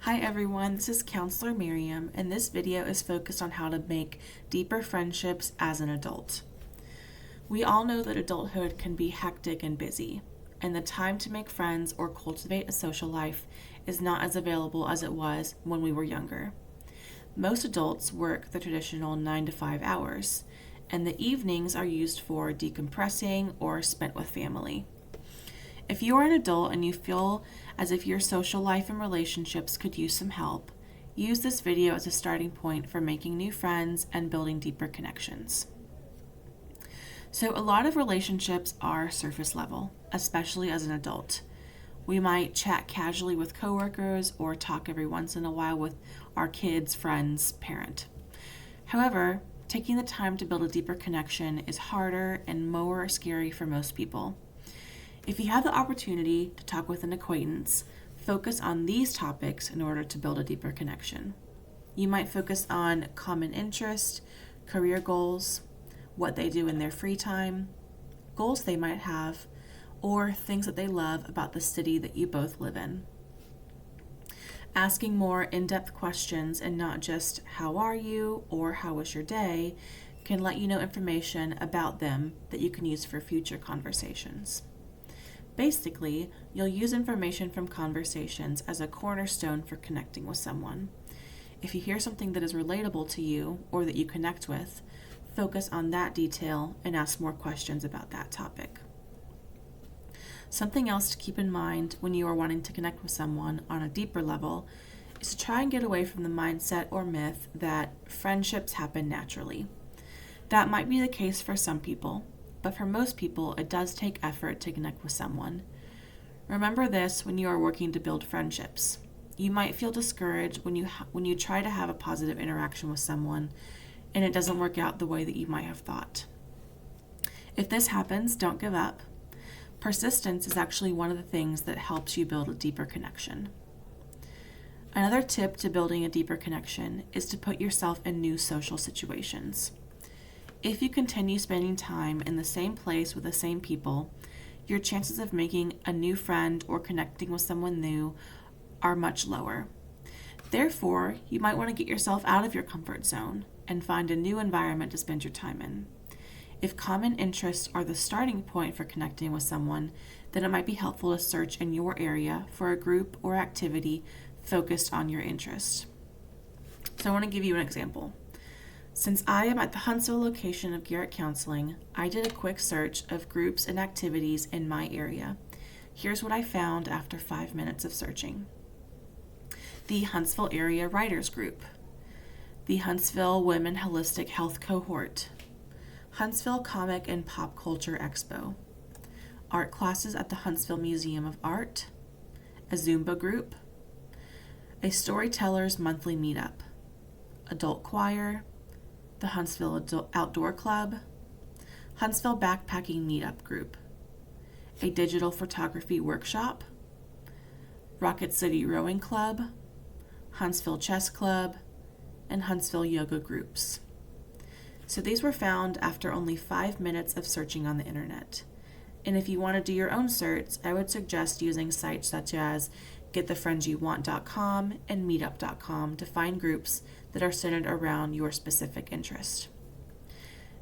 Hi everyone, this is Counselor Miriam, and this video is focused on how to make deeper friendships as an adult. We all know that adulthood can be hectic and busy, and the time to make friends or cultivate a social life is not as available as it was when we were younger. Most adults work the traditional 9 to 5 hours, and the evenings are used for decompressing or spent with family. If you are an adult and you feel as if your social life and relationships could use some help, use this video as a starting point for making new friends and building deeper connections. So a lot of relationships are surface level, especially as an adult. We might chat casually with coworkers or talk every once in a while with our kids, friends, parent. However, taking the time to build a deeper connection is harder and more scary for most people. If you have the opportunity to talk with an acquaintance, focus on these topics in order to build a deeper connection. You might focus on common interest, career goals, what they do in their free time, goals they might have, or things that they love about the city that you both live in. Asking more in-depth questions and not just "how are you" or "how was your day" can let you know information about them that you can use for future conversations. Basically, you'll use information from conversations as a cornerstone for connecting with someone. If you hear something that is relatable to you or that you connect with, focus on that detail and ask more questions about that topic. Something else to keep in mind when you are wanting to connect with someone on a deeper level is to try and get away from the mindset or myth that friendships happen naturally. That might be the case for some people, but for most people, it does take effort to connect with someone. Remember this when you are working to build friendships. You might feel discouraged when you try to have a positive interaction with someone and it doesn't work out the way that you might have thought. If this happens, don't give up. Persistence is actually one of the things that helps you build a deeper connection. Another tip to building a deeper connection is to put yourself in new social situations. If you continue spending time in the same place with the same people, your chances of making a new friend or connecting with someone new are much lower. Therefore, you might want to get yourself out of your comfort zone and find a new environment to spend your time in. If common interests are the starting point for connecting with someone, then it might be helpful to search in your area for a group or activity focused on your interests. So I want to give you an example. Since I am at the Huntsville location of Garrett Counseling, I did a quick search of groups and activities in my area. Here's what I found after 5 minutes of searching. The Huntsville Area Writers Group, the Huntsville Women Holistic Health Cohort, Huntsville Comic and Pop Culture Expo, art classes at the Huntsville Museum of Art, a Zumba group, a Storytellers Monthly Meetup, adult choir, the Huntsville Outdoor Club, Huntsville Backpacking Meetup Group, a digital photography workshop, Rocket City Rowing Club, Huntsville Chess Club, and Huntsville Yoga Groups. So these were found after only 5 minutes of searching on the internet. And if you want to do your own search, I would suggest using sites such as getthefriendsyouwant.com and meetup.com to find groups that are centered around your specific interest.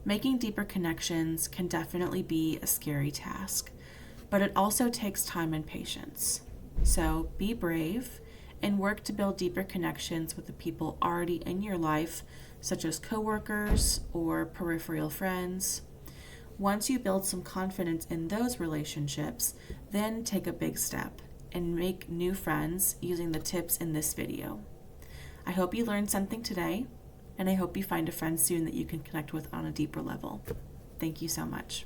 Making deeper connections can definitely be a scary task, but it also takes time and patience. So be brave and work to build deeper connections with the people already in your life, such as coworkers or peripheral friends. Once you build some confidence in those relationships, then take a big step and make new friends using the tips in this video. I hope you learned something today, and I hope you find a friend soon that you can connect with on a deeper level. Thank you so much.